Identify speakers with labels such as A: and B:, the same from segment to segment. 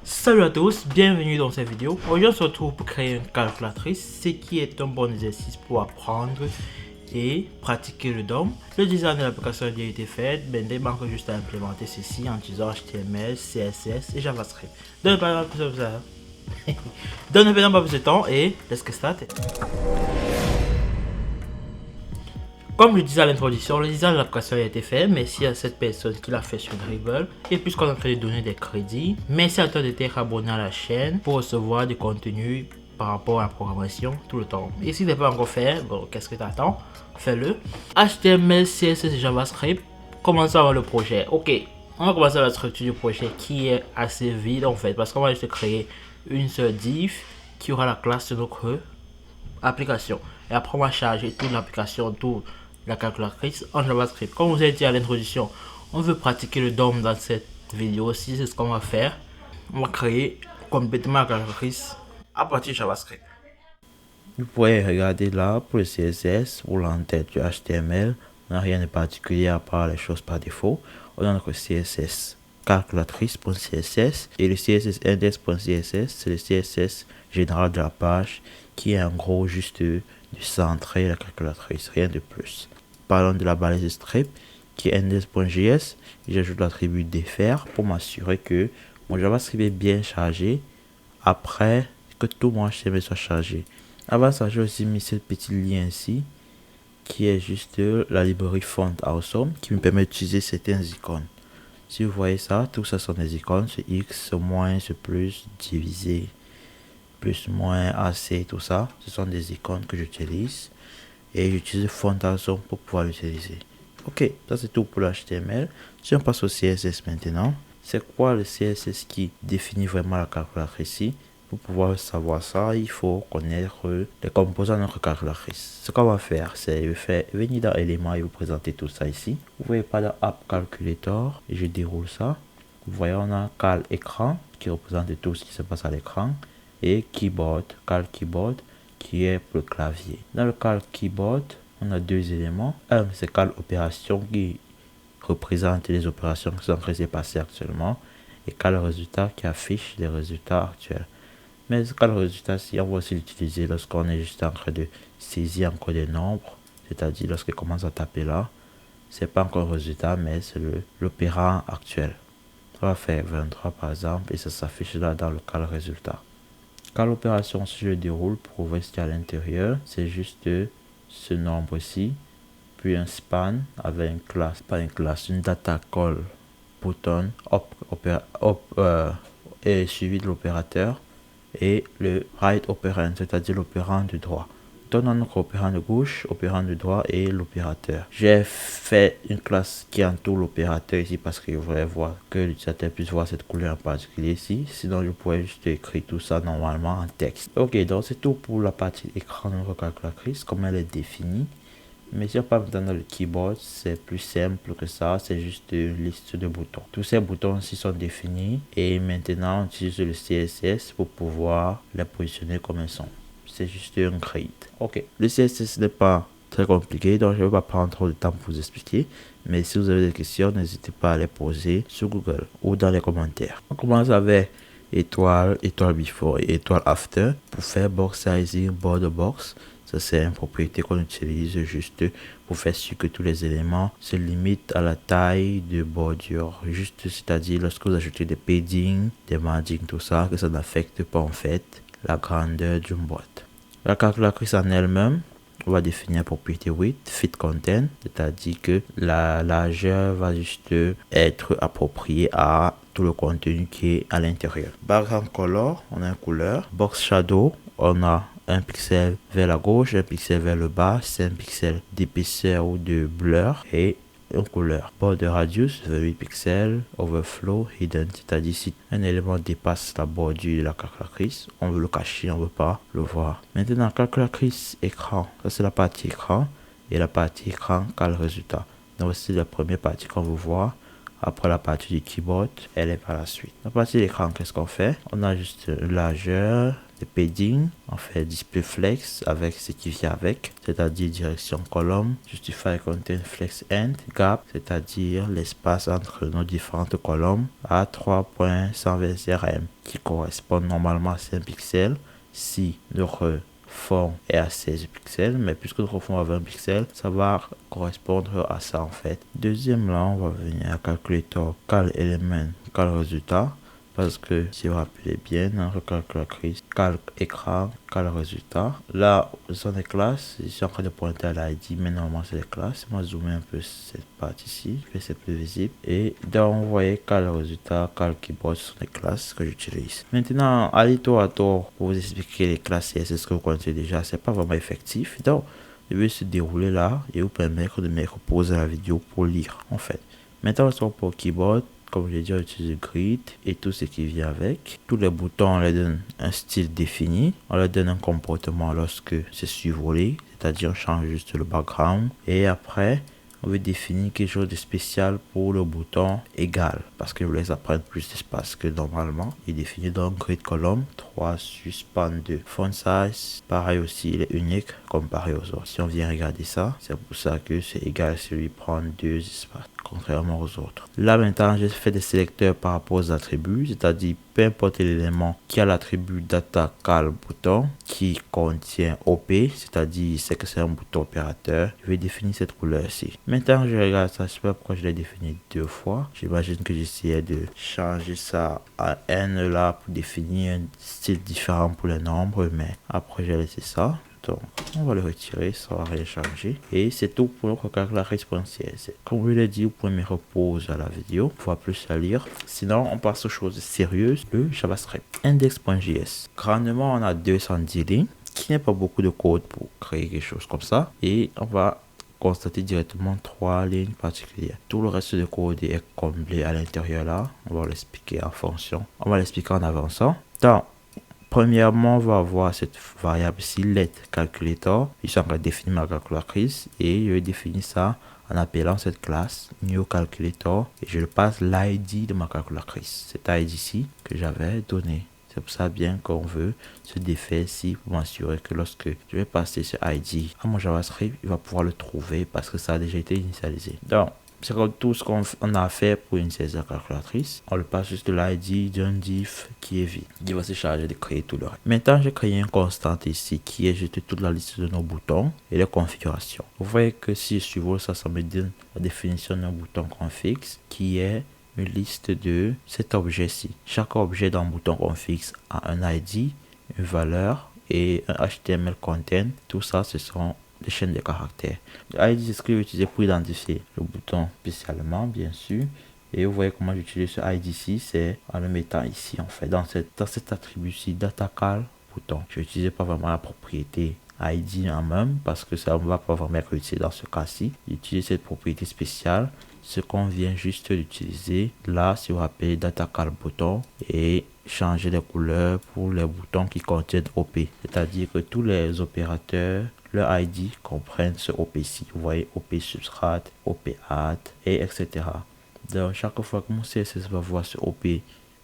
A: Salut à tous, bienvenue dans cette vidéo. Aujourd'hui on se retrouve pour créer une calculatrice, ce qui est un bon exercice pour apprendre et pratiquer le DOM. Le design de l'application a déjà été fait, il manque juste à implémenter ceci en utilisant HTML, CSS et JavaScript. Donne pas plus de temps et let's get started. Comme je disais à l'introduction, le design de l'application a été fait. Merci à cette personne qui l'a fait sur Dribbble. Et puisqu'on est en train de donner des crédits, merci à toi d'être abonné à la chaîne pour recevoir du contenu par rapport à la programmation tout le temps. Et si tu n'es pas encore fait, bon, qu'est-ce que tu attends? Fais-le. HTML, CSS et JavaScript. Commençons avec le projet. Ok, on va commencer avec la structure du projet qui est assez vide en fait. Parce qu'on va juste créer une seule div qui aura la classe de notre application. Et après on va charger toute l'application, toute la calculatrice en JavaScript. Comme vous avez dit à l'introduction, on veut pratiquer le DOM dans cette vidéo aussi, c'est ce qu'on va faire. On va créer complètement la calculatrice à partir de JavaScript.
B: Vous pouvez regarder là pour le CSS ou l'entête du HTML. On n'a rien de particulier à part les choses par défaut. On a notre CSS calculatrice.css et le CSS index.css, c'est le CSS général de la page qui est en gros juste de centrer la calculatrice, rien de plus. Parlons de la balise script qui est index.js. J'ajoute l'attribut défaire pour m'assurer que mon JavaScript est bien chargé après que tout mon HTML soit chargé. Avant ça, j'ai aussi mis ce petit lien ici qui est juste la librairie Font Awesome qui me permet d'utiliser certaines icônes. Si vous voyez ça, tout ça sont des icônes, ce X, ce moins, ce plus, divisé, plus, moins, AC, tout ça. Ce sont des icônes que j'utilise et j'utilise Font Awesome pour pouvoir l'utiliser. Ok, ça c'est tout pour le HTML. Si on passe au CSS maintenant, c'est quoi le CSS qui définit vraiment la calculatrice ici? Pour pouvoir savoir ça, il faut connaître les composants de notre calculatrice. Ce qu'on va faire, c'est venir dans éléments et vous présenter tout ça ici. Vous voyez pas dans App Calculator et je déroule ça. Vous voyez, on a cal écran qui représente tout ce qui se passe à l'écran et keyboard, cal keyboard qui est pour le clavier. Dans le cal keyboard, on a deux éléments. Un, c'est cal opération qui représente les opérations qui sont en train de se passer actuellement et cal résultat qui affiche les résultats actuels. Mais ce cal résultat, si on va aussi l'utiliser lorsqu'on est juste en train de saisir encore des nombres, c'est-à-dire lorsqu'on commence à taper là, c'est pas encore le résultat, mais c'est l'opérand actuel. On va faire 23 par exemple et ça s'affiche là dans le cal résultat. Cal opération, si je déroule pour voir ce qu'il y a à l'intérieur, c'est juste ce nombre-ci, puis un span avec une classe, pas une classe, une data call button et suivi de l'opérateur et le right operand, c'est-à-dire l'opérand de droit. Donnons notre opérand de gauche, opérand de droit et l'opérateur. J'ai fait une classe qui entoure l'opérateur ici parce que je voudrais voir que l'utilisateur puisse voir cette couleur en particulier ici. Sinon, je pourrais juste écrire tout ça normalement en texte. Ok, donc c'est tout pour la partie écran de notre calculatrice, comment elle est définie. Mais si on part dans le keyboard, c'est plus simple que ça, c'est juste une liste de boutons. Tous ces boutons ici sont définis et maintenant on utilise le CSS pour pouvoir les positionner comme ils sont. C'est juste un grid. Ok, le CSS n'est pas très compliqué, donc je ne vais pas prendre trop de temps pour vous expliquer. Mais si vous avez des questions, n'hésitez pas à les poser sur Google ou dans les commentaires. On commence avec étoile, étoile before et étoile after pour faire box sizing, border box. Ça, c'est une propriété qu'on utilise juste pour faire sûr que tous les éléments se limitent à la taille de bordure. Juste, c'est-à-dire lorsque vous ajoutez des padding, des margins, tout ça, que ça n'affecte pas en fait la grandeur d'une boîte. La calculatrice en elle-même, on va définir la propriété width, fit content, c'est-à-dire que la largeur va juste être appropriée à tout le contenu qui est à l'intérieur. Background color, on a une couleur. Box shadow, on a un pixel vers la gauche, un pixel vers le bas, c'est un pixel d'épaisseur ou de blur et une couleur. Border radius, 28 pixels, overflow, hidden, c'est-à-dire si un élément dépasse la bordure de la calculatrice, on veut le cacher, on veut pas le voir. Maintenant, calculatrice écran, ça c'est la partie écran et la partie écran cal résultat. Donc c'est la première partie qu'on veut voir. Après la partie du keyboard, elle est par la suite. La partie de l'écran, qu'est-ce qu'on fait? On a juste le largeur, le padding, on fait display flex avec ce qui vient avec, c'est-à-dire direction colonne, justify content flex end, gap, c'est-à-dire l'espace entre nos différentes colonnes à 3.120 rm qui correspond normalement à 5 pixels si notre fond est à 16 pixels, mais puisque notre fond a 20 pixels, ça va correspondre à ça en fait. Deuxième là, on va venir à calculator cal element cal résultat, parce que si vous vous rappelez bien, notre calculatrice calque écran, cal résultat. Là, ce sont des classes, je suis en train de pointer à l'ID, mais normalement c'est des classes. Moi, zoomer un peu cette partie ici, je fais c'est plus visible. Et donc, vous voyez cal résultat, cal keyboard, ce sont des classes que j'utilise. Maintenant, allez tour à tour pour vous expliquer les classes CSS que vous connaissez déjà, c'est pas vraiment effectif. Donc, je vais se dérouler là et vous permettre de mettre pause à la vidéo pour lire en fait. Maintenant, on pour keyboard. Comme j'ai dit, on utilise grid et tout ce qui vient avec. Tous les boutons, on leur donne un style défini. On leur donne un comportement lorsque c'est survolé, c'est-à-dire on change juste le background. Et après, on veut définir quelque chose de spécial pour le bouton égal, parce que je voulais prendre plus d'espace que normalement. Il définit donc grid column 3 suspend 2. Font size, pareil aussi, il est unique comparé aux autres. Si on vient regarder ça, c'est pour ça que c'est égal si lui prend 2 espaces, contrairement aux autres. Là maintenant, j'ai fait des sélecteurs par rapport aux attributs, c'est-à-dire peu importe l'élément qui a l'attribut data cal bouton qui contient OP, c'est-à-dire c'est que c'est un bouton opérateur, je vais définir cette couleur-ci. Maintenant, je regarde ça, je sais pas pourquoi je l'ai défini deux fois. J'imagine que j'essayais de changer ça à N là pour définir un style différent pour les nombres, mais après j'ai laissé ça. Donc, on va le retirer, ça va rien changer. Et c'est tout pour notre calculatrice CSS. Comme je l'ai dit, vous pouvez mettre pause à la vidéo pour voir plus à lire. Sinon, on passe aux choses sérieuses, le JavaScript. Index.js. Grandement, on a 210 lignes, qui n'est pas beaucoup de code pour créer quelque chose comme ça. Et on va constater directement 3 lignes particulières. Tout le reste de code est comblé à l'intérieur là. On va l'expliquer en fonction. On va l'expliquer en avançant. Donc, premièrement, on va avoir cette variable ici, let calculator. Je suis en train de définir ma calculatrice et je vais définir ça en appelant cette classe new calculator et je le passe l'ID de ma calculatrice. Cet ID ici que j'avais donné. C'est pour ça bien qu'on veut se défaire ici pour m'assurer que lorsque je vais passer ce ID à mon JavaScript, il va pouvoir le trouver parce que ça a déjà été initialisé. Donc, c'est comme tout ce qu'on a fait pour une CSS calculatrice. On le passe juste de l'ID d'un div qui est vide. Il va se charger de créer tout le reste. Maintenant, j'ai créé une constante ici qui est juste toute la liste de nos boutons et les configurations. Vous voyez que si je survole ça, ça me donne la définition d'un bouton config qui est une liste de cet objet-ci. Chaque objet dans le bouton config a un ID, une valeur et un HTML content. Tout ça, ce sont des chaînes de caractères. l'ID, c'est ce que j'utilise pour identifier le bouton spécialement, bien sûr. Et vous voyez comment j'utilise ce ID ici, c'est en le mettant ici, en fait, dans cet attribut-ci, datacal bouton. Je n'utilise pas vraiment la propriété ID en même, parce que ça ne va pas vraiment être utilisé dans ce cas-ci. J'utilise cette propriété spéciale, ce qu'on vient juste d'utiliser. Là, si vous vous rappelez, datacal bouton, et changer les couleurs pour les boutons qui contiennent OP. C'est-à-dire que tous les opérateurs, leur ID comprennent ce OP-ci. Vous voyez, OP substrat, OP add, et etc. Donc, chaque fois que mon CSS va voir ce OP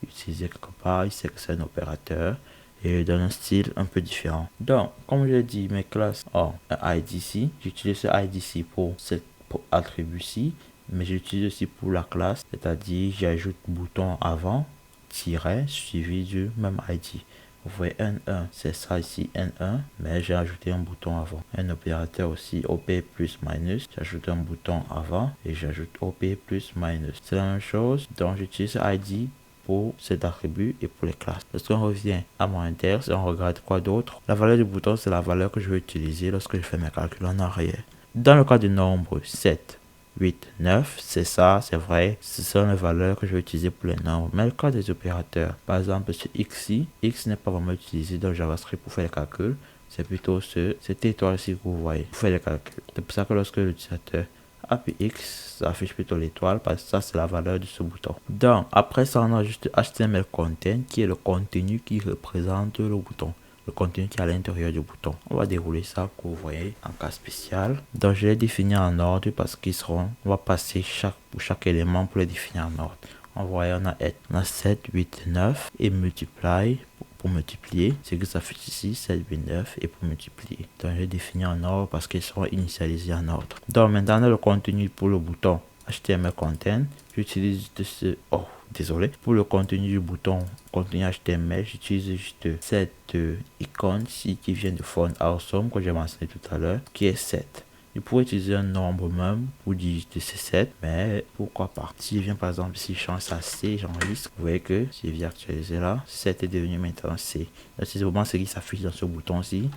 B: utilisé quelque part, il sait que c'est un opérateur et dans un style un peu différent. Donc, comme je l'ai dit, mes classes ont un ID ici. J'utilise ce ID ici pour cet attribut-ci, mais j'utilise aussi pour la classe, c'est-à-dire j'ajoute bouton avant, tiret, suivi du même ID. Vous voyez N1, c'est ça ici N1, mais j'ai ajouté un bouton avant. Un opérateur aussi OP plus minus, j'ajoute un bouton avant et j'ajoute OP plus minus. C'est la même chose, donc j'utilise ID pour cet attribut et pour les classes. Lorsqu'on revient à mon index, on regarde quoi d'autre. La valeur du bouton, c'est la valeur que je vais utiliser lorsque je fais mes calculs en arrière. Dans le cas du nombre 7, 8, 9, c'est ça, c'est vrai, ce sont les valeurs que je vais utiliser pour les nombres. Mais le cas des opérateurs, par exemple ce x-ci, x n'est pas vraiment utilisé dans JavaScript pour faire les calculs, c'est plutôt cette étoile-ci que vous voyez pour faire les calculs. C'est pour ça que lorsque l'utilisateur appuie X, ça affiche plutôt l'étoile parce que ça c'est la valeur de ce bouton. Donc après ça on a juste HTML content qui est le contenu qui représente le bouton. le contenu qui est à l'intérieur du bouton. On va dérouler ça pour vous voyez en cas spécial. Donc je les définis en ordre parce qu'ils seront, on va passer pour chaque élément pour les définir en ordre. On voit, on a 7, 8, 9 et multiply pour multiplier. C'est que ça fait ici 7, 8, 9 et pour multiplier. Donc je les définis en ordre parce qu'ils seront initialisés en ordre. Donc maintenant le contenu pour le bouton HTML Content, j'utilise pour le contenu du bouton contenu HTML, j'utilise juste cette icône ici qui vient de Font Awesome que j'ai mentionné tout à l'heure, qui est 7. Je pourrais utiliser un nombre même pour digiter ces 7, mais pourquoi pas. Si je viens par exemple, si je change ça à C, j'enregistre, vous voyez que si je viens actualiser là, 7 est devenu maintenant C. C'est vraiment ce qui s'affiche dans ce bouton-ci,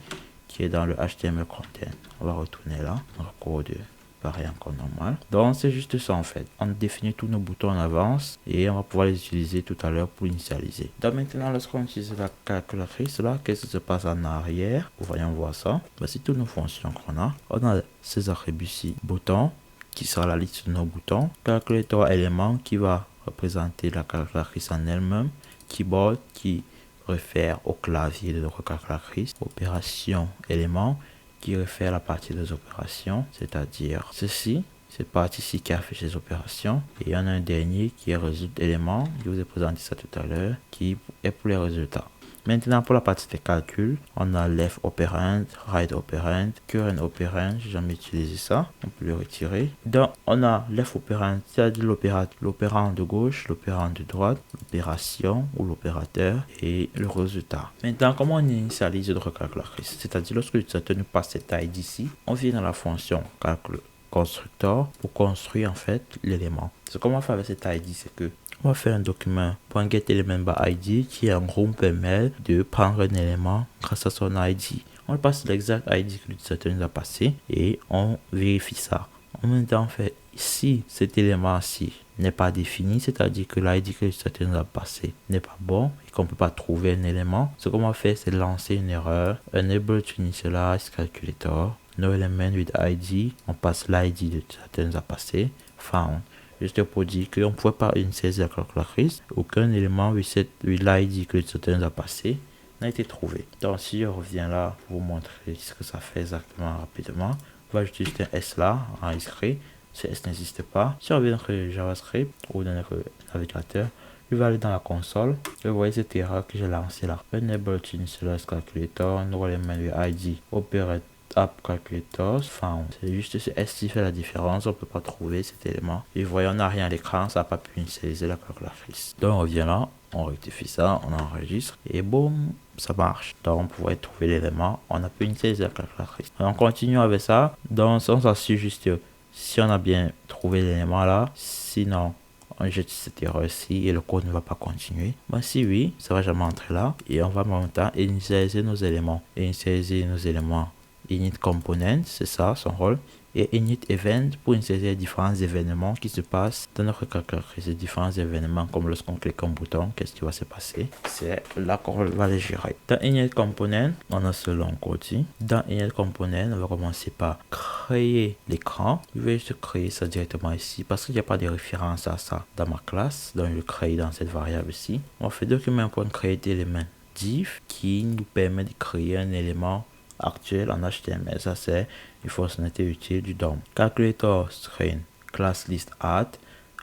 B: qui est dans le HTML Content. On va retourner là, encore de pareil encore normal. Donc c'est juste ça en fait. On définit tous nos boutons en avance et on va pouvoir les utiliser tout à l'heure pour initialiser. Donc maintenant lorsqu'on utilise la calculatrice là, qu'est-ce qui se passe en arrière? Voyons voir ça. Voici toutes nos fonctions qu'on a. On a ces attributs-ci, bouton qui sera la liste de nos boutons, calculator élément qui va représenter la calculatrice en elle-même, keyboard qui réfère au clavier de notre calculatrice, opération élément qui réfère à la partie des opérations, c'est-à-dire ceci, cette partie-ci qui affiche les opérations. Et il y en a un dernier qui est résultat élément, je vous ai présenté ça tout à l'heure, qui est pour les résultats. Maintenant, pour la partie des calculs, on a left operand, right operand, current operand, j'ai jamais utilisé ça, on peut le retirer. Donc, on a left operand, c'est-à-dire l'opérand de gauche, l'opérand de droite, l'opération ou l'opérateur et le résultat. Maintenant, comment on initialise notre calculatrice? C'est-à-dire, lorsque l'utilisateur nous passe cet ID ici, on vient dans la fonction calcul constructor pour construire en fait l'élément. Ce qu'on va faire avec cet ID, c'est que on va faire un document .getElementById qui en gros permet de prendre un élément grâce à son ID. On passe l'exact ID que l'utilisateur nous a passé et on vérifie ça. En même temps, en fait, si cet élément-ci n'est pas défini, c'est-à-dire que l'ID que l'utilisateur nous a passé n'est pas bon et qu'on ne peut pas trouver un élément, ce qu'on va faire, c'est lancer une erreur. Unable to initialize calculator. No element with ID. On passe l'ID que l'utilisateur nous a passé. Found. Juste pour dire qu'on ne pouvait pas initialiser la calculatrice. Aucun élément with l'ID que l'utilisateur nous a passé n'a été trouvé. Donc si je reviens là pour vous montrer ce que ça fait exactement rapidement, on va ajouter juste un S là en inscrit. Ce S n'existe pas. Si on revient dans le JavaScript ou dans le navigateur, je vais aller dans la console. Vous voyez cette erreur que j'ai lancée là. Unable to initialize calculator, no element with ID, operate app calculators found. C'est juste ce S qui fait la différence. On peut pas trouver cet élément. Et vous voyez, on n'a rien à l'écran, ça n'a pas pu initialiser la calculatrice. Donc on revient là, on rectifie ça, on enregistre et boum, ça marche. Donc on pourrait trouver l'élément, on a pu initialiser la calculatrice. On continue avec ça. Donc on s'assure juste si on a bien trouvé l'élément là, sinon on jette cette erreur-ci et le code ne va pas continuer. Mais si oui, ça va jamais entrer là et on va en même temps initialiser nos éléments. Initialiser nos éléments. Init component, c'est ça son rôle, et init event pour insérer les différents événements qui se passent dans notre calculatrice. Les différents événements, comme lorsqu'on clique un bouton, qu'est-ce qui va se passer? C'est là qu'on va les gérer. Dans init component, on a ce long code ici. Dans init component, on va commencer par créer l'écran. Je vais juste créer ça directement ici parce qu'il n'y a pas de référence à ça dans ma classe, donc je le crée dans cette variable ici. On fait document.create element div qui nous permet de créer un élément actuel en HTML. Ça c'est une fonctionnalité utile du DOM. Calculator string class list add,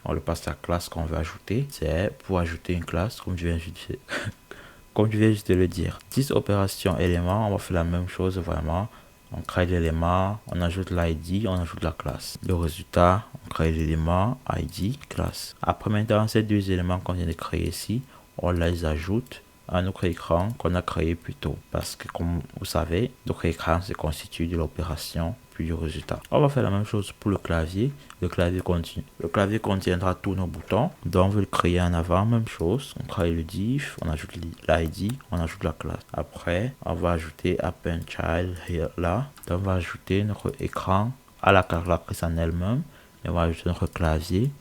B: on le passe à la classe qu'on veut ajouter. C'est pour ajouter une classe comme je viens juste de le dire. 10 opérations éléments, on va faire la même chose vraiment. On crée l'élément, on ajoute l'ID, on ajoute la classe. Le résultat, on crée l'élément, ID, classe. Après maintenant, ces deux éléments qu'on vient de créer ici, on les ajoute à notre écran qu'on a créé plus tôt. Parce que comme vous savez, notre écran se constitue de l'opération puis du résultat. On va faire la même chose pour le clavier. Le clavier contiendra tous nos boutons. Donc on veut le créer en avant, même chose. On crée le div, on ajoute l'ID, on ajoute la classe. Après, on va ajouter append child là. Donc on va ajouter notre écran à la calculatrice en elle-même. Et on va ajouter notre clavier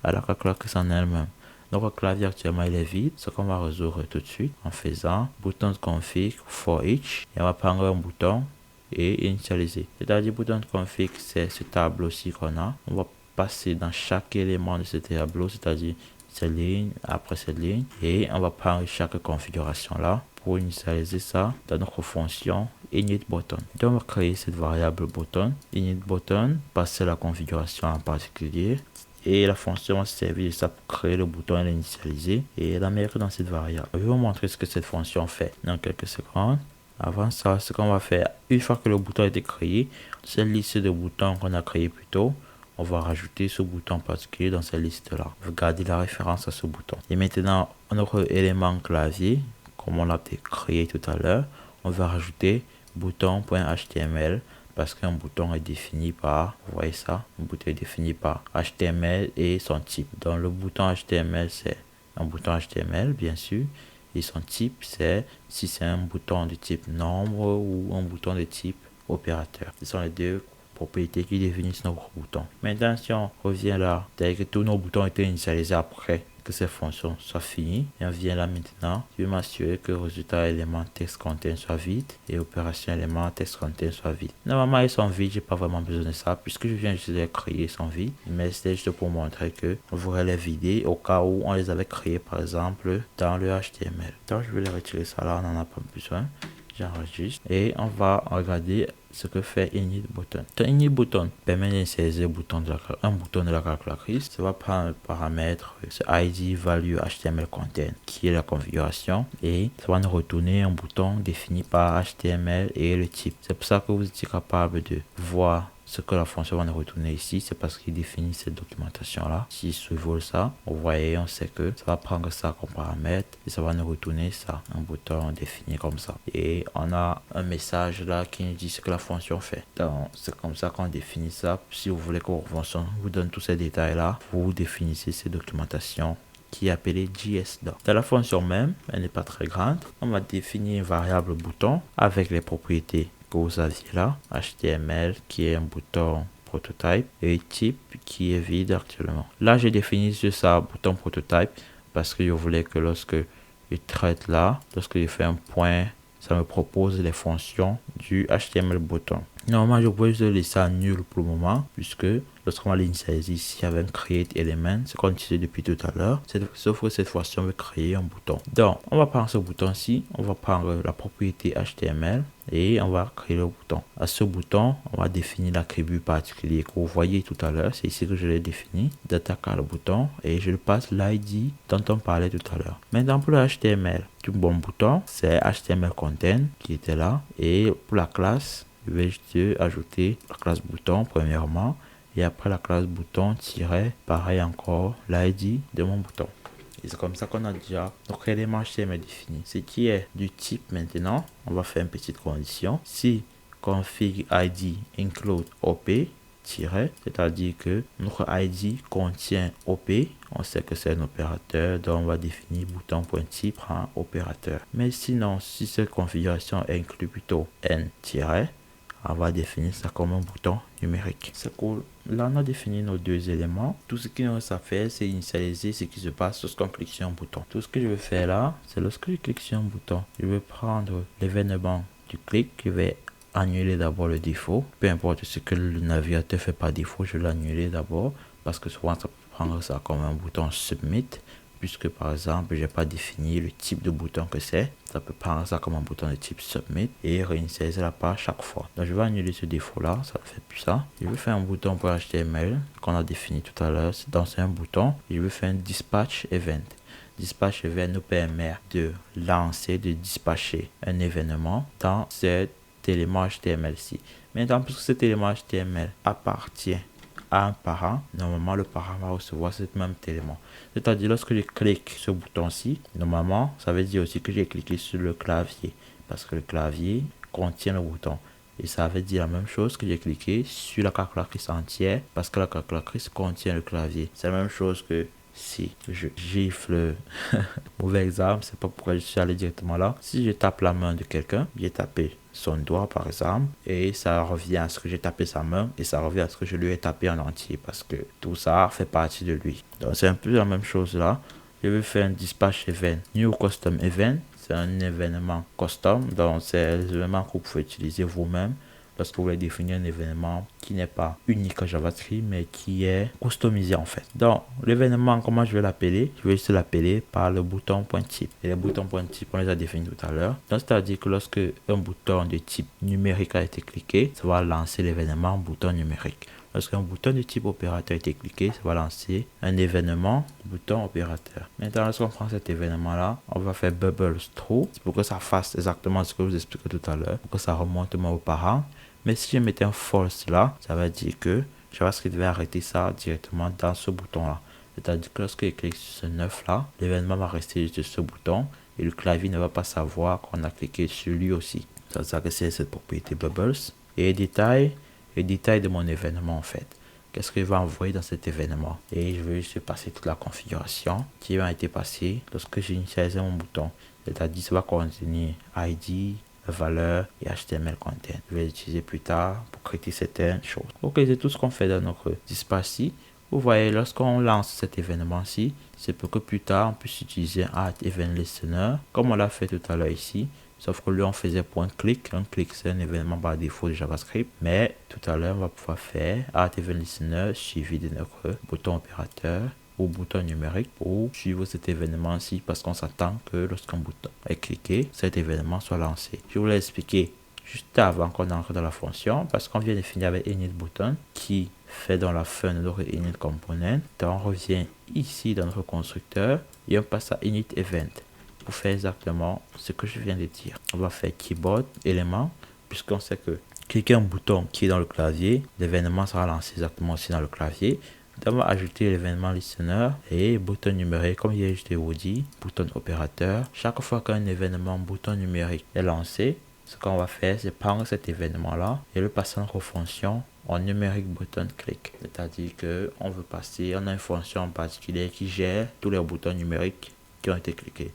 B: à la calculatrice en elle-même. Notre clavier actuellement il est vide, ce qu'on va résoudre tout de suite en faisant bouton de config for each et on va prendre un bouton et initialiser. C'est-à-dire bouton de config c'est ce tableau-ci qu'on a. On va passer dans chaque élément de ce tableau, c'est-à-dire cette ligne après cette ligne et on va prendre chaque configuration là pour initialiser ça dans notre fonction initButton. Donc, on va créer cette variable button, initButton, passer la configuration en particulier. Et la fonction va servir de ça pour créer le bouton et l'initialiser et la mettre dans cette variable. Je vais vous montrer ce que cette fonction fait dans quelques secondes. Avant ça, ce qu'on va faire, une fois que le bouton a été créé, cette liste de boutons qu'on a créé plus tôt, on va rajouter ce bouton particulier dans cette liste-là. Vous gardez la référence à ce bouton. Et maintenant, notre élément clavier, comme on l'a créé tout à l'heure, on va rajouter bouton.html parce qu'un bouton est défini par, vous voyez ça, un bouton est défini par HTML et son type. Donc le bouton HTML, c'est un bouton HTML, bien sûr. Et son type, c'est si c'est un bouton de type nombre ou un bouton de type opérateur. Ce sont les deux propriétés qui définissent notre bouton. Maintenant, si on revient là, c'est-à-dire que tous nos boutons ont été initialisés après que ces fonctions soient finies. Et on vient là maintenant, je vais m'assurer que le résultat élément text content soit vide et opération élément text content soit vide. Normalement, ils sont vides, j'ai pas vraiment besoin de ça puisque je viens juste de les créer, ils sont vides. Mais c'était juste pour montrer que on voudrait les vider au cas où on les avait créés par exemple dans le HTML. Donc je vais les retirer ça là, on n'en a pas besoin. J'enregistre et on va regarder ce que fait initButton. initButton permet d'insérer un bouton de la calculatrice. Ça va prendre le paramètre ce ID value HTML content qui est la configuration et ça va nous retourner un bouton défini par HTML et le type. C'est pour ça que vous êtes capable de voir ce que la fonction va nous retourner ici, c'est parce qu'il définit cette documentation là. Si je survole ça, vous voyez, on sait que ça va prendre ça comme paramètre et ça va nous retourner ça, un bouton défini comme ça. Et on a un message là qui nous dit ce que la fonction fait. Donc c'est comme ça qu'on définit ça. Si vous voulez que votre fonction vous donne tous ces détails là, vous définissez ces documentations qui est appelée JS-Doc. Dans la fonction même, elle n'est pas très grande. On va définir une variable bouton avec les propriétés que vous aviez là, HTML qui est un bouton prototype et type qui est vide actuellement. Là, j'ai défini juste ça bouton prototype parce que je voulais que lorsque je traite là, lorsque je fais un point, ça me propose les fonctions du HTML bouton. Normalement, je pourrais juste laisser ça nul pour le moment puisque lorsqu'on va l'initialiser ici avec un create element, ce qu'on utilisait depuis tout à l'heure, sauf que cette fois-ci, on veut créer un bouton. Donc, on va prendre ce bouton-ci, on va prendre la propriété HTML et on va créer le bouton. À ce bouton, on va définir l'attribut particulier que vous voyez tout à l'heure. C'est ici que je l'ai défini, d'attaquer le bouton et je le passe l'ID dont on parlait tout à l'heure. Maintenant, pour le HTML, du bon bouton, c'est HTML content qui était là et pour la classe, je vais juste ajouter la classe bouton premièrement et après la classe bouton tiret pareil encore l'ID de mon bouton. Et c'est comme ça qu'on a déjà notre élément HTML défini. Ce qui est du type maintenant, on va faire une petite condition. Si config ID include OP, c'est-à-dire que notre ID contient OP, on sait que c'est un opérateur, donc on va définir bouton.type en opérateur. Mais sinon, si cette configuration inclut plutôt N- on va définir ça comme un bouton numérique. C'est cool. Là, on a défini nos deux éléments. Tout ce qu'il nous reste à faire, c'est initialiser ce qui se passe lorsqu'on clique sur un bouton. Tout ce que je vais faire là, c'est lorsque je clique sur un bouton, je vais prendre l'événement du clic, je vais annuler d'abord le défaut. Peu importe ce que le navigateur fait par défaut, je vais l'annuler d'abord parce que souvent ça peut prendre ça comme un bouton submit. Puisque par exemple, j'ai pas défini le type de bouton que c'est, ça peut prendre ça comme un bouton de type submit et réinitialiser la page chaque fois. Donc je vais annuler ce défaut là, ça ne fait plus ça. Je vais faire un bouton pour HTML qu'on a défini tout à l'heure. Dans un bouton, je vais faire un dispatch event. Dispatch event nous permet de lancer, de dispatcher un événement dans cet élément HTML-ci. Maintenant, puisque cet élément HTML appartient à un parent, normalement le parent va recevoir ce même élément. C'est-à-dire lorsque je clique sur ce bouton-ci, normalement ça veut dire aussi que j'ai cliqué sur le clavier parce que le clavier contient le bouton. Et ça veut dire la même chose que j'ai cliqué sur la calculatrice entière parce que la calculatrice contient le clavier. C'est la même chose que si je gifle, mauvais exemple, c'est pas pourquoi je suis allé directement là. Si je tape la main de quelqu'un, j'ai tapé son doigt par exemple et ça revient à ce que j'ai tapé sa main et ça revient à ce que je lui ai tapé en entier parce que tout ça fait partie de lui. Donc c'est un peu la même chose là. Je vais faire un dispatch event, new custom event. C'est un événement custom, donc c'est les événements que vous pouvez utiliser vous-même lorsque vous voulez définir un événement qui n'est pas unique à JavaScript, mais qui est customisé en fait. Donc, l'événement, comment je vais l'appeler? Je vais juste l'appeler par le bouton .type. Et les boutons .type, on les a définis tout à l'heure. Donc, c'est-à-dire que lorsque un bouton de type numérique a été cliqué, ça va lancer l'événement bouton numérique. Lorsqu'un bouton de type opérateur a été cliqué, ça va lancer un événement bouton opérateur. Maintenant, lorsqu'on prend cet événement-là, on va faire bubbles true pour que ça fasse exactement ce que je vous expliquais tout à l'heure, pour que ça remonte aux parents. Mais si je mettais un false là, ça va dire que JavaScript va arrêter ça directement dans ce bouton-là. C'est-à-dire que lorsque je clique sur ce 9 là, l'événement va rester sur ce bouton et le clavier ne va pas savoir qu'on a cliqué sur lui aussi. C'est ça que c'est cette propriété bubbles. Et le détail de mon événement en fait. Qu'est-ce qu'il va envoyer dans cet événement? Et je vais juste passer toute la configuration qui va être passée lorsque j'ai initialisé mon bouton. C'est-à-dire ça va contenir ID, valeur et HTML content. Je vais l'utiliser plus tard pour créer certaines choses. Ok, c'est tout ce qu'on fait dans notre display-ci. Vous voyez, lorsqu'on lance cet événement-ci, c'est pour que plus tard on puisse utiliser @eventListener comme on l'a fait tout à l'heure ici. Sauf que lui, on faisait .click. Un click, c'est un événement par défaut de JavaScript. Mais tout à l'heure, on va pouvoir faire @eventListener suivi de notre bouton opérateur ou bouton numérique pour suivre cet événement-ci parce qu'on s'attend que lorsqu'un bouton est cliqué, cet événement soit lancé. Je vous l'ai expliqué juste avant qu'on entre dans la fonction parce qu'on vient de finir avec init_button qui fait dans la fin de notre init component. Donc on revient ici dans notre constructeur et on passe à init event pour faire exactement ce que je viens de dire. On va faire keyboard élément puisqu'on sait que cliquer un bouton qui est dans le clavier, l'événement sera lancé exactement aussi dans le clavier. Donc on va ajouter l'événement listener et bouton numérique comme je vous dit, bouton opérateur. Chaque fois qu'un événement bouton numérique est lancé, ce qu'on va faire, c'est prendre cet événement-là et le passer en fonction en numérique button click. C'est-à-dire que on veut passer, on a une fonction en particulier qui gère tous les boutons numériques qui ont été cliqués.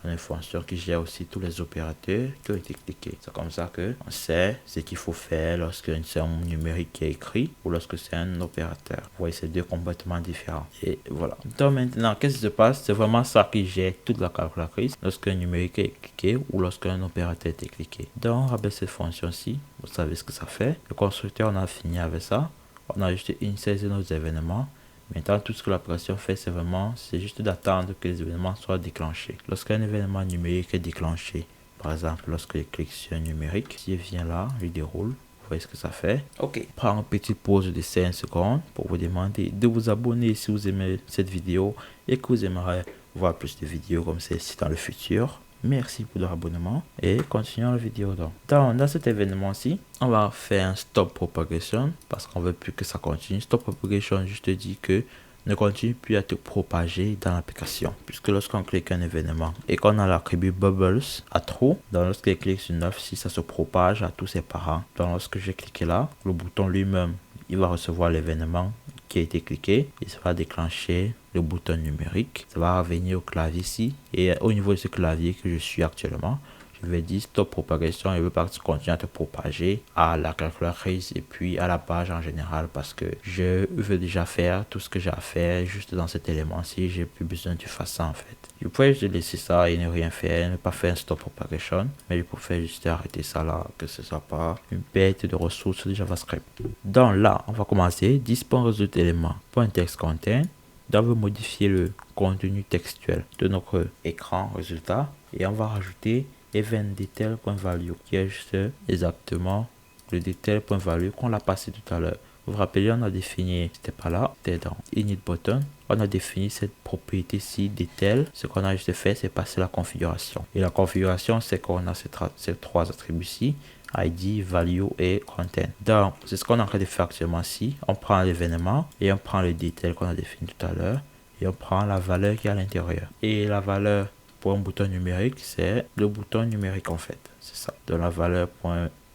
B: On a une fonction qui gère aussi tous les opérateurs qui ont été cliqués. C'est comme ça que on sait ce qu'il faut faire lorsque c'est un numérique qui est écrit ou lorsque c'est un opérateur. Vous voyez, c'est deux comportements différents. Et voilà. Donc maintenant, qu'est-ce qui se passe? C'est vraiment ça qui gère toute la calculatrice lorsqu'un numérique est cliqué ou lorsqu'un opérateur est cliqué. Donc, avec cette fonction-ci, vous savez ce que ça fait. Le constructeur, on a fini avec ça. On a ajouté une série de nos événements. Maintenant, tout ce que l'application fait, c'est juste d'attendre que les événements soient déclenchés. Lorsqu'un événement numérique est déclenché, par exemple, lorsque je clique sur un numérique, si je viens là, je déroule, vous voyez ce que ça fait. Ok. Prends une petite pause de 5 secondes pour vous demander de vous abonner si vous aimez cette vidéo et que vous aimeriez voir plus de vidéos comme celle-ci dans le futur. Merci pour leur abonnement et continuons la vidéo. Dans cet événement-ci, on va faire un stop propagation parce qu'on veut plus que ça continue. Stop propagation juste dit que ne continue plus à te propager dans l'application. Puisque lorsqu'on clique un événement et qu'on a l'attribut bubbles à true, donc lorsqu'il clique sur 9, si ça se propage à tous ses parents. Donc lorsque j'ai cliqué là, le bouton lui-même, il va recevoir l'événement qui a été cliqué et ça va déclencher le bouton numérique. Ça va revenir au clavier ici et au niveau de ce clavier que je suis actuellement, je vais dire stop propagation et je veux pas que tu continues à te propager à la calculatrice et puis à la page en général parce que je veux déjà faire tout ce que j'ai à faire juste dans cet élément-ci. J'ai plus besoin que tu fasses ça en fait. Je pourrais juste laisser ça et ne rien faire, ne pas faire un stop propagation, mais je préfère juste arrêter ça là, que ce soit pas une perte de ressources de JavaScript. Donc là, on va commencer. Dispo_result élément .text content. Donc on va modifier le contenu textuel de notre écran résultat et on va rajouter eventDetail.value qui est juste exactement le detail.value qu'on l'a passé tout à l'heure. Vous vous rappelez, on a défini, c'était pas là, c'était dans init_button. On a défini cette propriété-ci detail. Ce qu'on a juste fait, c'est passer la configuration. Et la configuration, c'est qu'on a ces trois attributs-ci. ID, value et content. Donc, c'est ce qu'on est en train de faire actuellement ici. On prend l'événement et on prend le detail qu'on a défini tout à l'heure et on prend la valeur qui est à l'intérieur. Et la valeur pour un bouton numérique, c'est le bouton numérique en fait. C'est ça. Donc, la valeur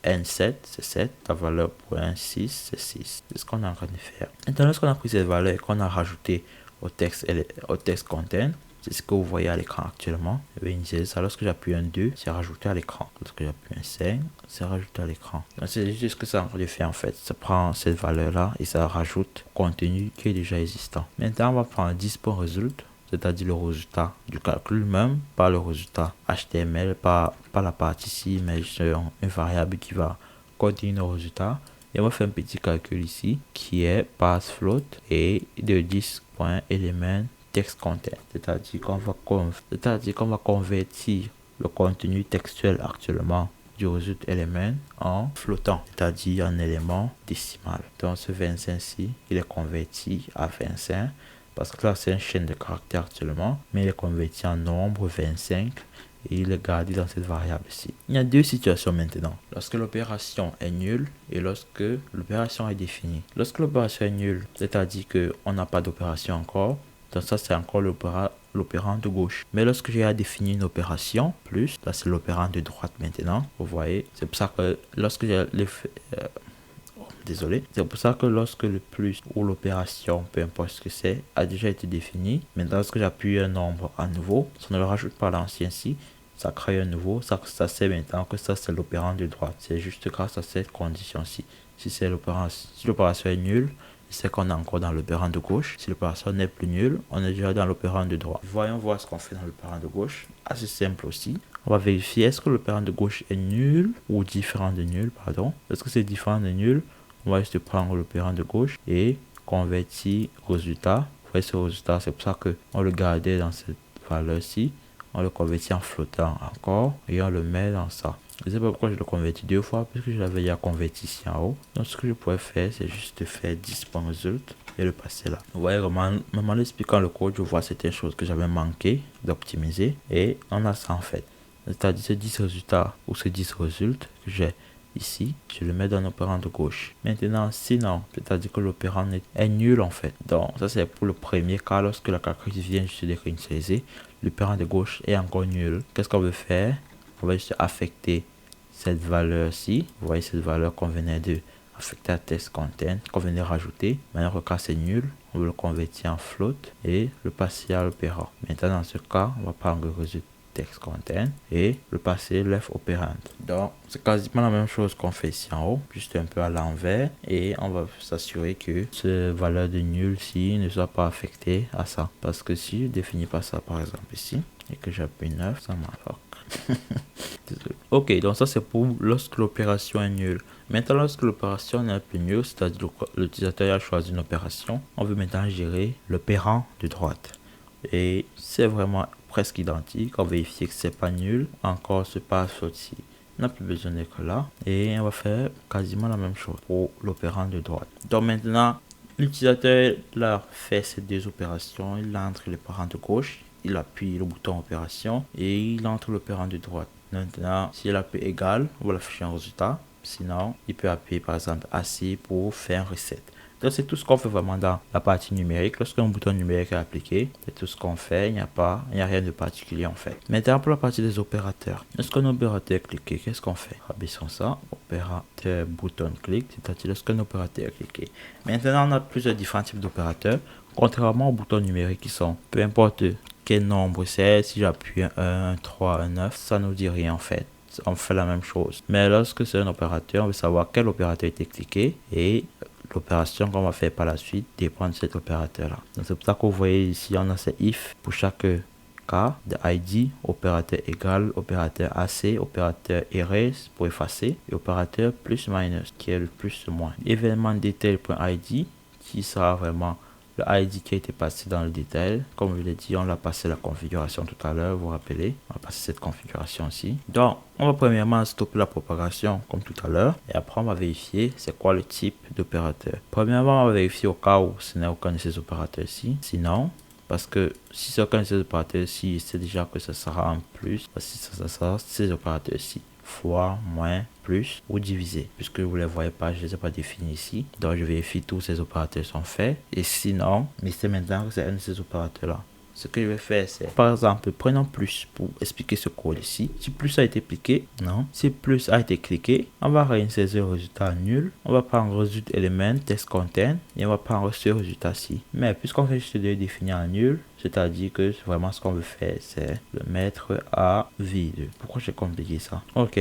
B: .n7, c'est 7. La valeur .6, c'est 6. C'est ce qu'on est en train de faire. Maintenant, lorsqu'on a pris cette valeur et qu'on a rajouté au texte content, c'est ce que vous voyez à l'écran actuellement. Je vais initialiser ça. Lorsque j'appuie un 2, c'est rajouté à l'écran. Lorsque j'appuie un 5, c'est rajouté à l'écran. C'est juste ce que ça a fait en fait. Ça prend cette valeur-là et ça rajoute le contenu qui est déjà existant. Maintenant, on va prendre dispo_result, c'est-à-dire le résultat du calcul même, pas le résultat HTML, pas la partie ici, mais une variable qui va continue nos résultats. Et on va faire un petit calcul ici qui est pass float et de 10.element text content. C'est-à-dire qu'on va convertir le contenu textuel actuellement du result element en flottant, c'est-à-dire en élément décimal. Donc ce 25-ci, il est converti à 25 parce que là c'est une chaîne de caractères actuellement, mais il est converti en nombre 25 et il est gardé dans cette variable-ci. Il y a deux situations maintenant. Lorsque l'opération est nulle et lorsque l'opération est définie. Lorsque l'opération est nulle, c'est-à-dire qu'on n'a pas d'opération encore, donc ça c'est encore l'opérant de gauche. Mais lorsque j'ai défini une opération, plus, là c'est l'opérant de droite maintenant, vous voyez. C'est pour ça que lorsque j'ai c'est pour ça que lorsque le plus ou l'opération, peu importe ce que c'est, a déjà été défini, maintenant lorsque j'appuie un nombre à nouveau, ça ne le rajoute pas à l'ancien-ci, ça crée un nouveau, ça sait maintenant que ça c'est l'opérant de droite. C'est juste grâce à cette condition-ci. Si l'opération est nulle, c'est qu'on est encore dans l'opérant de gauche. Si l'opération n'est plus nulle, on est déjà dans l'opérant de droite. Voyons voir ce qu'on fait dans l'opérant de gauche. Assez simple aussi. On va vérifier est-ce que l'opérant de gauche est nul ou différent de nul, pardon. Est-ce que c'est différent de nul? On va juste prendre l'opérant de gauche et convertir résultat. Vous voyez ce résultat, c'est pour ça qu'on le gardait dans cette valeur-ci. On le convertit en flottant encore et on le met dans ça. Je ne sais pas pourquoi je le convertis deux fois, puisque je l'avais déjà converti ici en haut. Donc ce que je pourrais faire, c'est juste faire 10.result et le passer là. Vous voyez, même en expliquant le code, je vois certaines choses que j'avais manqué d'optimiser. Et on a ça en fait. C'est-à-dire ce 10 résultats ou ce 10 résultats que j'ai ici, je le mets dans l'opérant de gauche. Maintenant, sinon, c'est-à-dire que l'opérant est nul en fait. Donc ça c'est pour le premier cas, lorsque la calculatrice vient juste de réinitialiser, l'opérant de gauche est encore nul. Qu'est-ce qu'on veut faire? On va juste affecter cette valeur-ci. Vous voyez cette valeur qu'on venait de affecter à test content, qu'on venait de rajouter. Maintenant le cas c'est nul, on veut le convertir en float et le passer à l'opérant. Maintenant dans ce cas, on va prendre le résultat text content et le passer left operand. Donc c'est quasiment la même chose qu'on fait ici en haut, juste un peu à l'envers, et on va s'assurer que cette valeur de nul ci ne soit pas affectée à ça, parce que si je définis pas ça par exemple ici et que j'appuie 9, ça marche. Ok, donc ça c'est pour lorsque l'opération est nulle. Maintenant lorsque l'opération n'est plus nulle, c'est-à-dire l'utilisateur a choisi une opération, on veut maintenant gérer l'opérant de droite. Et c'est vraiment presque identique. On va vérifier que c'est pas nul. Encore ce pass aussi. On n'a plus besoin d'être là. Et on va faire quasiment la même chose pour l'opérant de droite. Donc maintenant, l'utilisateur là fait ces deux opérations. Il entre l'opérant de gauche. Il appuie le bouton opération. Et il entre l'opérant de droite. Maintenant, si il appuie égal, on va afficher un résultat. Sinon, il peut appuyer par exemple AC pour faire un reset. Donc c'est tout ce qu'on fait vraiment dans la partie numérique. Lorsqu'un bouton numérique est appliqué, c'est tout ce qu'on fait. Il n'y a rien de particulier en fait. Maintenant pour la partie des opérateurs. Lorsqu'un opérateur est cliqué, qu'est-ce qu'on fait? Rabaissons ça. Opérateur bouton clic, c'est-à-dire lorsqu'un opérateur est cliqué. Maintenant on a plusieurs différents types d'opérateurs. Contrairement aux boutons numériques qui sont, peu importe quel nombre c'est, si j'appuie un 1, 3, un 9, ça ne nous dit rien en fait. On fait la même chose. Mais lorsque c'est un opérateur, on veut savoir quel opérateur a été cliqué et l'opération qu'on va faire par la suite dépend de cet opérateur là. Donc c'est pour ça que vous voyez ici on a ces if pour chaque cas de ID, opérateur égal, opérateur AC, opérateur erase pour effacer et opérateur plus minus qui est le plus ou moins. Événement detail.id qui sera vraiment le ID qui a été passé dans le détail. Comme je l'ai dit, on l'a passé la configuration tout à l'heure, vous vous rappelez. On va passer cette configuration aussi. Donc, on va premièrement stopper la propagation comme tout à l'heure. Et après, on va vérifier c'est quoi le type d'opérateur. Premièrement, on va vérifier au cas où ce n'est aucun de ces opérateurs-ci. Sinon, parce que si c'est aucun de ces opérateurs-ci, c'est déjà que ça sera en plus. Si ça sera ces opérateurs-ci. Fois, moins, plus ou diviser. Puisque vous ne les voyez pas, je ne les ai pas définis ici. Donc je vérifie tous ces opérateurs sont faits. Et sinon, mais c'est maintenant que c'est un de ces opérateurs-là. Ce que je vais faire, c'est, par exemple, prenons plus pour expliquer ce code ici. Si plus a été cliqué, non. Si plus a été cliqué, on va réinsérer le résultat nul. On va prendre résultat element, test content, et on va prendre ce résultat-ci. Mais puisqu'on fait juste de définir en nul, c'est-à-dire que vraiment ce qu'on veut faire, c'est le mettre à vide. Pourquoi j'ai compliqué ça? Ok.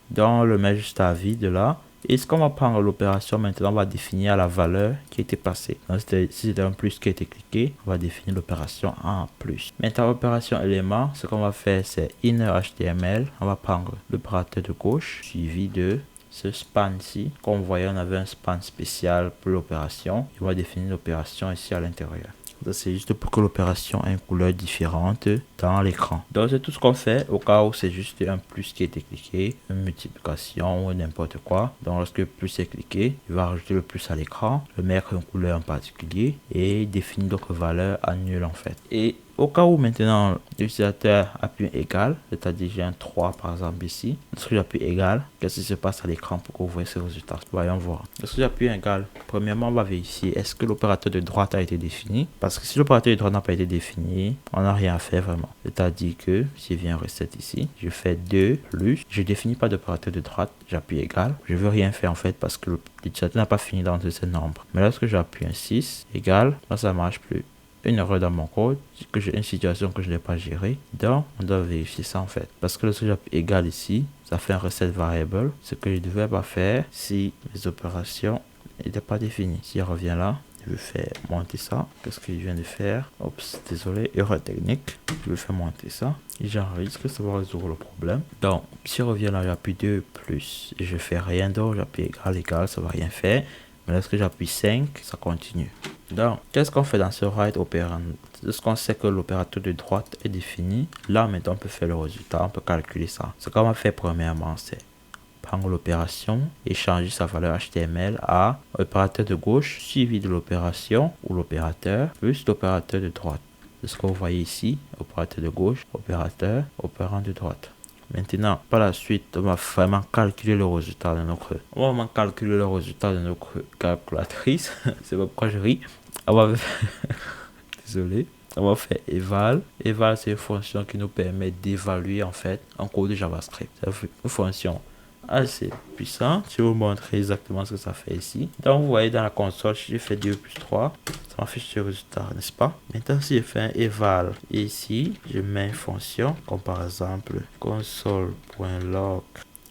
B: Donc on le met juste à vide là. Et ce qu'on va prendre l'opération maintenant, on va définir la valeur qui a été passée. Donc, si c'était un plus qui a été cliqué, on va définir l'opération en plus. Maintenant, l'opération élément, ce qu'on va faire, c'est inner HTML. On va prendre l'opérateur de gauche suivi de ce span ici. Comme vous voyez, on avait un span spécial pour l'opération. On va définir l'opération ici à l'intérieur. C'est juste pour que l'opération ait une couleur différente dans l'écran. Donc c'est tout ce qu'on fait au cas où c'est juste un plus qui a été cliqué, une multiplication ou n'importe quoi. Donc lorsque le plus est cliqué, il va rajouter le plus à l'écran, le mettre une couleur en particulier et définir d'autres valeurs à nul en fait. Et au cas où maintenant l'utilisateur appuie égal, c'est-à-dire j'ai un 3 par exemple ici, lorsque j'appuie égal, qu'est-ce qui se passe à l'écran pour que vous voyez ces résultats? Voyons voir. Lorsque j'appuie égal, premièrement on va vérifier est-ce que l'opérateur de droite a été défini. Parce que si l'opérateur de droite n'a pas été défini, on n'a rien à faire vraiment. C'est-à-dire que si je viens reset ici, je fais 2 plus, je définis pas d'opérateur de droite, j'appuie égal, je veux rien faire en fait parce que l'utilisateur n'a pas fini dans ces nombres. Mais lorsque j'appuie un 6 égal, là ça marche plus. Une erreur dans mon code, que j'ai une situation que je n'ai pas gérée. Donc, on doit vérifier ça en fait. Parce que lorsque j'appuie égal ici, ça fait un reset variable. Ce que je ne devais pas faire si les opérations n'étaient pas définies. Si je reviens là, je vais faire monter ça. Qu'est-ce que je viens de faire? Oups, désolé, erreur technique. Je vais faire monter ça. Et j'enregistre que ça va résoudre le problème. Donc, si je reviens là, j'appuie 2 plus. Et je fais rien d'autre. J'appuie égal, ça va rien faire. Mais lorsque j'appuie 5, ça continue. Donc, qu'est-ce qu'on fait dans ce write opérand? Lorsqu'on sait que l'opérateur de droite est défini, là maintenant on peut faire le résultat, on peut calculer ça. Ce qu'on va faire premièrement, c'est prendre l'opération et changer sa valeur HTML à opérateur de gauche suivi de l'opération ou l'opérateur plus l'opérateur de droite. C'est ce que vous voyez ici, opérateur de gauche, opérateur, opérand de droite. Maintenant, par la suite, on va vraiment calculer le résultat de notre... On va vraiment calculer le résultat de notre calculatrice. C'est pourquoi je ris. On va... Désolé. On va faire eval. Eval, c'est une fonction qui nous permet d'évaluer en fait un code de JavaScript. C'est une fonction assez puissante. Je vais vous montrer exactement ce que ça fait ici. Donc, vous voyez dans la console, si je fais 2 plus 3, ça m'affiche ce résultat, n'est-ce pas? Maintenant, si je fais un eval, et ici, je mets une fonction, comme par exemple console.log,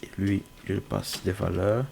B: et lui, je passe des valeurs,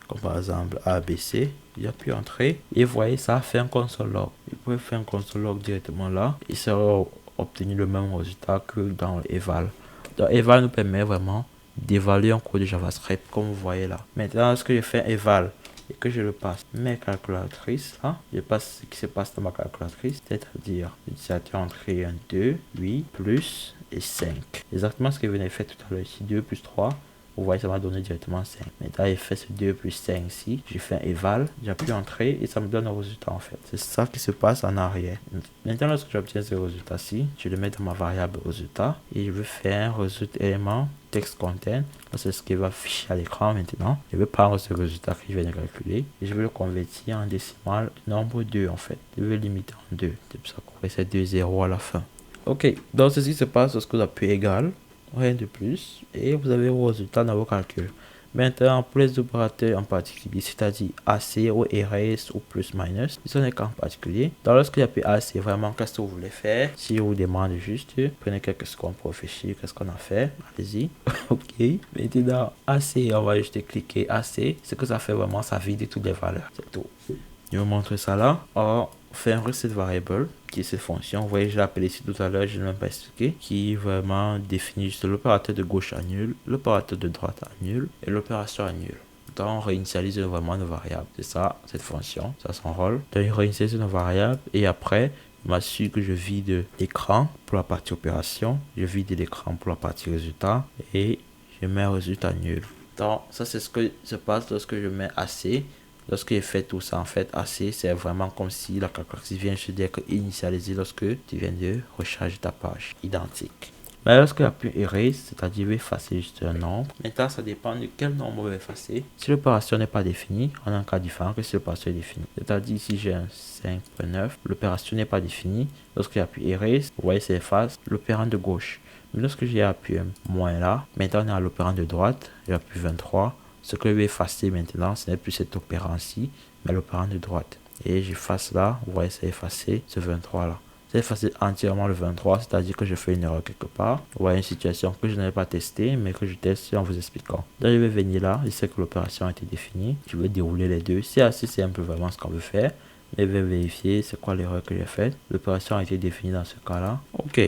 B: comme par exemple ABC. J'appuie entrée, et vous voyez, ça fait un console log. Vous pouvez faire un console log directement là, et ça va obtenir le même résultat que dans eval. Donc, eval nous permet vraiment d'évaluer un code de JavaScript comme vous voyez là. Maintenant, lorsque je fais eval et que je le passe mes calculatrices, je passe ce qui se passe dans ma calculatrice, c'est-à-dire l'utilisateur a entré un 2, 8, plus et 5. Exactement ce que je venais de faire tout à l'heure ici, 2 plus 3. Vous voyez, ça m'a donné directement 5. Maintenant, j'ai fait ce 2 plus 5 ici. J'ai fait un eval, j'appuie entrée et ça me donne un résultat en fait. C'est ça qui se passe en arrière. Maintenant, lorsque j'obtiens ce résultat-ci, je le mets dans ma variable résultat et je vais faire un résultat élément text content. C'est ce qui va afficher à l'écran maintenant. Je vais prendre ce résultat que je viens de calculer et je vais le convertir en décimal nombre 2 en fait. Je vais limiter en 2. C'est pour ça qu'on fait ces 2 zéros à la fin. Ok, donc ceci se passe lorsque vous appuyez égal. Rien de plus, et vous avez vos résultats dans vos calculs. Maintenant, pour les opérateurs en particulier, c'est-à-dire AC ou erase ou plus minus, ils sont des cas en particulier. Donc, lorsque j'appuie AC, vraiment, qu'est-ce que vous voulez faire? Si je vous demande juste, prenez quelques secondes pour réfléchir, qu'est-ce qu'on a fait? Allez-y. Ok. Maintenant, AC, on va juste cliquer AC. Ce que ça fait vraiment, ça vide toutes les valeurs. C'est tout. Je vais vous montrer ça là. On fait un reset variable qui est cette fonction. Vous voyez, je l'ai appelé ici tout à l'heure, je ne l'ai même pas expliqué, qui vraiment définit juste l'opérateur de gauche annule, l'opérateur de droite annule et l'opération annule. Donc, on réinitialise vraiment nos variables. C'est ça, cette fonction, ça son rôle. Donc, je réinitialise nos variables et après, je m'assure que je vide l'écran pour la partie opération, je vide l'écran pour la partie résultat et je mets un résultat nul. Donc, ça, c'est ce que se passe lorsque je mets AC. Lorsque je fais tout ça, en fait, AC, c'est vraiment comme si la calculatrice vient se dire que initialiser lorsque tu viens de recharger ta page. Identique. Mais lorsque j'appuie erase, c'est-à-dire effacer juste un nombre, maintenant ça dépend de quel nombre on va effacer. Si l'opération n'est pas définie, on a un cas différent que si l'opération est définie. C'est-à-dire si j'ai un 5.9, l'opération n'est pas définie. Lorsque j'appuie erase, vous voyez, ça efface l'opérand de gauche. Mais lorsque j'ai appuyé moins là, maintenant on est à l'opérand de droite, j'appuie 23. Ce que je vais effacer maintenant, ce n'est plus cet opérant-ci, mais l'opérant de droite. Et j'efface là, vous voyez, c'est effacé ce 23 là. C'est effacé entièrement le 23, c'est-à-dire que je fais une erreur quelque part. Vous voyez une situation que je n'avais pas testée, mais que je teste en vous expliquant. Donc je vais venir là, je sais que l'opération a été définie. Je vais dérouler les deux. C'est assez simple vraiment ce qu'on veut faire. Mais je vais vérifier c'est quoi l'erreur que j'ai faite. L'opération a été définie dans ce cas-là. Ok,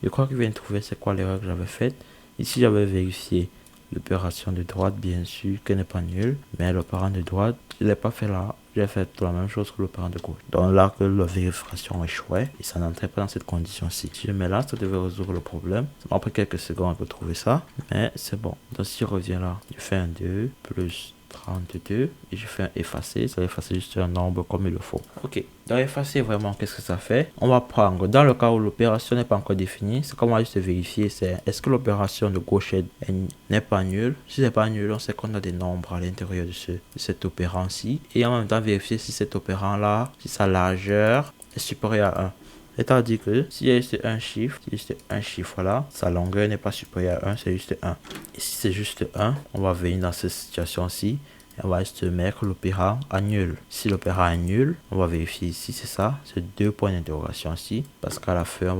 B: je crois que je viens de trouver c'est quoi l'erreur que j'avais faite. Ici, j'avais vérifié l'opération de droite, bien sûr, qui n'est pas nulle, mais l'opérant de droite, je ne l'ai pas fait là. J'ai fait la même chose que l'opérant de gauche. Donc là que la vérification échouait, et ça n'entrait pas dans cette condition-ci. Si je mets là, ça devait résoudre le problème. Ça m'a pris quelques secondes pour trouver ça, mais c'est bon. Donc si je reviens là, je fais un 2 plus 32 et je fais un effacer, ça va effacer juste un nombre comme il le faut. Ok, dans effacer vraiment, qu'est-ce que ça fait? On va prendre, dans le cas où l'opération n'est pas encore définie, c'est comment juste vérifier, c'est est-ce que l'opération de gauche n'est pas nulle? Si c'est pas nul, on sait qu'on a des nombres à l'intérieur de cet opérant-ci, et en même temps vérifier si cet opérant-là, si sa largeur est supérieure à 1. C'est-à-dire que s'il y a juste un chiffre là, sa longueur n'est pas supérieure à 1, c'est juste 1. Et si c'est juste 1, on va venir dans cette situation-ci et on va juste mettre l'opérant à nul. Si l'opérant est nul, on va vérifier ici, c'est ça, c'est 2 points d'interrogation ici, parce qu'à la fin,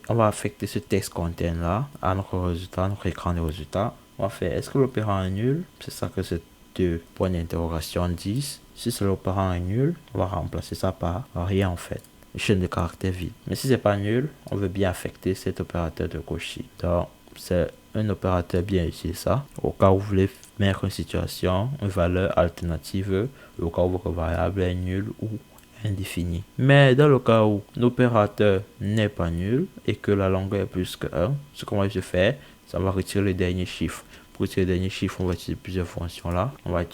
B: on va affecter ce texte content là à notre résultat, notre écran de résultat. On va faire, est-ce que l'opérant est nul? C'est ça que ces 2 points d'interrogation disent. Si l'opérant est nul, on va remplacer ça par rien en fait. Chaîne de caractère vide. Mais si c'est pas nul, on veut bien affecter cet opérateur de gauche. Donc, c'est un opérateur bien utilisé ça. Au cas où vous voulez mettre une situation, une valeur alternative, au cas où votre variable est nulle ou indéfinie. Mais dans le cas où l'opérateur n'est pas nul et que la longueur est plus que 1, ce qu'on va faire, ça va retirer le dernier chiffre. Pour retirer le dernier chiffre, on va utiliser plusieurs fonctions là. On va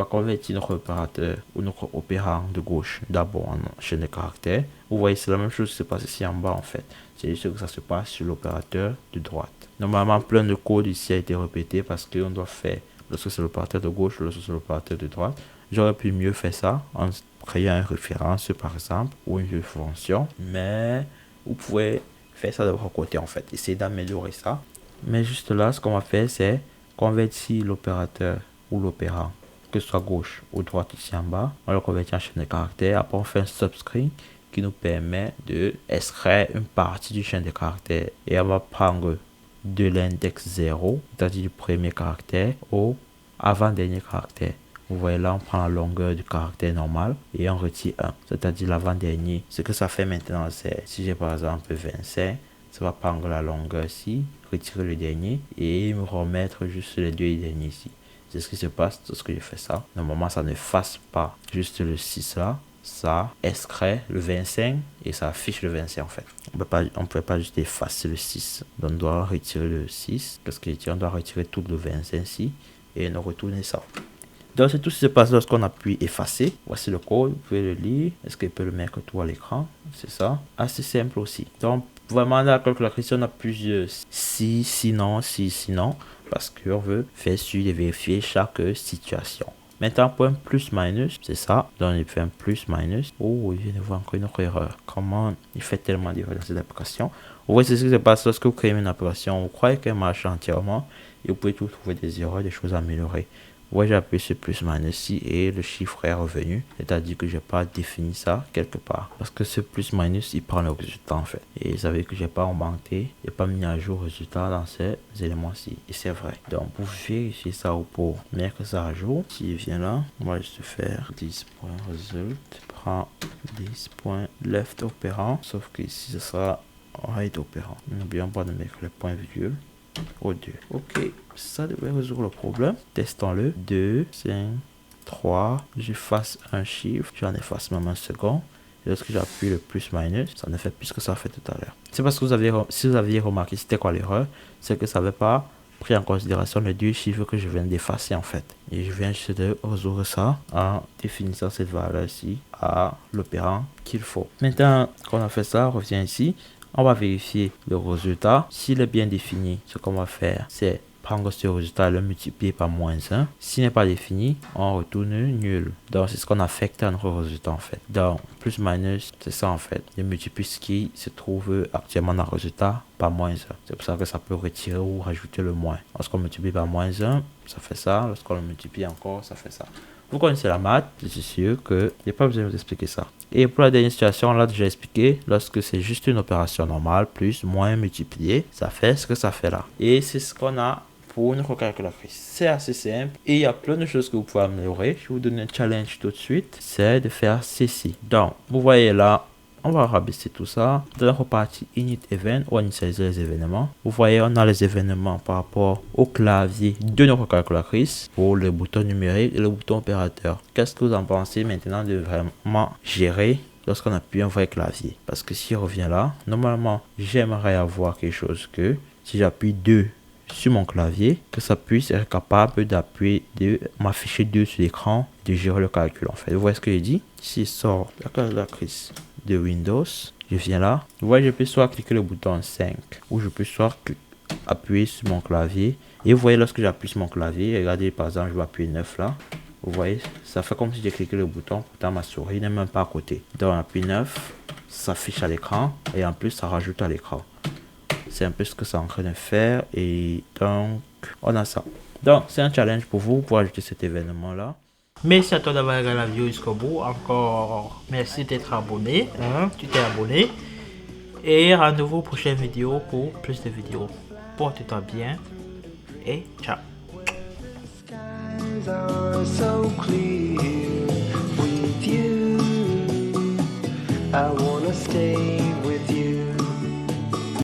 B: convertir notre opérateur ou notre opérant de gauche d'abord en chaîne de caractères. Vous voyez, c'est la même chose qui se passe ici en bas en fait. C'est juste que ça se passe sur l'opérateur de droite. Normalement, plein de code ici a été répété parce qu'on doit faire lorsque c'est l'opérateur de gauche, lorsque c'est l'opérateur de droite. J'aurais pu mieux faire ça en créant une référence par exemple ou une fonction. Mais vous pouvez faire ça de votre côté en fait. Essayez d'améliorer ça. Mais juste là, ce qu'on va faire, c'est convertir l'opérateur ou l'opérant, que ce soit gauche ou droite ici en bas. On le convertit en chaîne de caractères. Après, on fait un subscript qui nous permet de extraire une partie du chaîne de caractères. Et on va prendre de l'index 0, c'est-à-dire du premier caractère, au avant-dernier caractère. Vous voyez là, on prend la longueur du caractère normal et on retire 1, c'est-à-dire l'avant-dernier. Ce que ça fait maintenant, c'est si j'ai par exemple 25, ça va prendre la longueur ici, retirer le dernier et me remettre juste les deux derniers ici. C'est ce qui se passe lorsque je fais ça. Normalement, ça ne fasse pas juste le 6 là. Ça extrait le 25 et ça affiche le 25 en fait. On ne peut pas juste effacer le 6. Donc on doit retirer le 6. Parce qu'on doit retirer tout le 25 ici et nous retourner ça. Donc c'est tout ce qui se passe lorsqu'on appuie effacer. Voici le code, vous pouvez le lire. Est-ce qu'il peut le mettre tout à l'écran? C'est ça. Assez simple aussi. Donc vraiment la calculatrice, on a plusieurs sinon, parce qu'on veut faire suivre et vérifier chaque situation. Maintenant pour un plus minus, c'est ça. Donc il fait un plus minus. Oh, il vient de voir encore une autre erreur. Comment il fait tellement d'erreurs dans cette application? Vous voyez, c'est ce qui se passe lorsque vous créez une application. Vous croyez qu'elle marche entièrement et vous pouvez toujours trouver des erreurs, des choses à améliorer. Ouais, j'ai appuyé sur plus minus ici et le chiffre est revenu. C'est-à-dire que j'ai pas défini ça quelque part. Parce que ce plus minus, il prend le résultat en fait. Et vous savez que j'ai pas augmenté, j'ai pas mis à jour le résultat dans ces éléments-ci. Et c'est vrai. Donc pour vérifier ça ou pour mettre ça à jour, s'il vient là, on va juste faire 10.result. Prends 10.left opérant. Sauf que ici, ce sera right opérant. N'oublions pas de mettre les points virgule au 2. Ok, ça devrait résoudre le problème. Testons-le. 2, 5, 3. J'efface un chiffre. J'en efface même un second. Et lorsque j'appuie le plus minus, ça ne fait plus ce que ça a fait tout à l'heure. C'est parce que si vous aviez remarqué c'était quoi l'erreur, c'est que ça n'avait pas pris en considération les deux chiffres que je viens d'effacer en fait. Et je viens juste de résoudre ça en définissant cette valeur ici à l'opérant qu'il faut. Maintenant qu'on a fait ça, on revient ici. On va vérifier le résultat. S'il est bien défini, ce qu'on va faire, c'est prendre ce résultat et le multiplier par moins 1. S'il n'est pas défini, on retourne nul. Donc, c'est ce qu'on affecte à notre résultat en fait. Donc, plus minus, c'est ça en fait. Je multiplie ce qui se trouve actuellement dans le résultat par moins 1. C'est pour ça que ça peut retirer ou rajouter le moins. Lorsqu'on multiplie par moins 1, ça fait ça. Lorsqu'on le multiplie encore, ça fait ça. Vous connaissez la maths, je suis sûr que il n'y a pas besoin de vous expliquer ça. Et pour la dernière situation, on l'a déjà expliqué, lorsque c'est juste une opération normale, plus, moins, multiplié, ça fait ce que ça fait là. Et c'est ce qu'on a pour notre calculatrice. C'est assez simple et il y a plein de choses que vous pouvez améliorer. Je vais vous donner un challenge tout de suite, c'est de faire ceci. Donc, vous voyez là, on va rabaisser tout ça. Dans la partie Init Event, on va initialiser les événements. Vous voyez, on a les événements par rapport au clavier de notre calculatrice pour le bouton numérique et le bouton opérateur. Qu'est-ce que vous en pensez maintenant de vraiment gérer lorsqu'on appuie un vrai clavier? Parce que si on revient là, normalement, j'aimerais avoir quelque chose que si j'appuie 2 sur mon clavier, que ça puisse être capable d'appuyer, de m'afficher 2 sur l'écran, de gérer le calcul en fait. Vous voyez ce que je dis? Si je sors la calculatrice de Windows, je viens là, vous voyez, je peux soit cliquer le bouton 5 ou je peux soit appuyer sur mon clavier. Et vous voyez, lorsque j'appuie sur mon clavier, regardez par exemple, je vais appuyer 9 là. Vous voyez, ça fait comme si j'ai cliqué le bouton, pourtant ma souris n'est même pas à côté. Donc on appuie 9, ça s'affiche à l'écran et en plus ça rajoute à l'écran. C'est un peu ce que c'est en train de faire et donc on a ça. Donc c'est un challenge pour vous pour ajouter cet événement là.
A: Merci à toi d'avoir regardé la vidéo jusqu'au bout. Encore merci d'être abonné. Tu t'es abonné. Et rendez-vous aux prochaines vidéos pour plus de vidéos. Porte-toi bien et ciao.
C: Are so clear with you. I wanna stay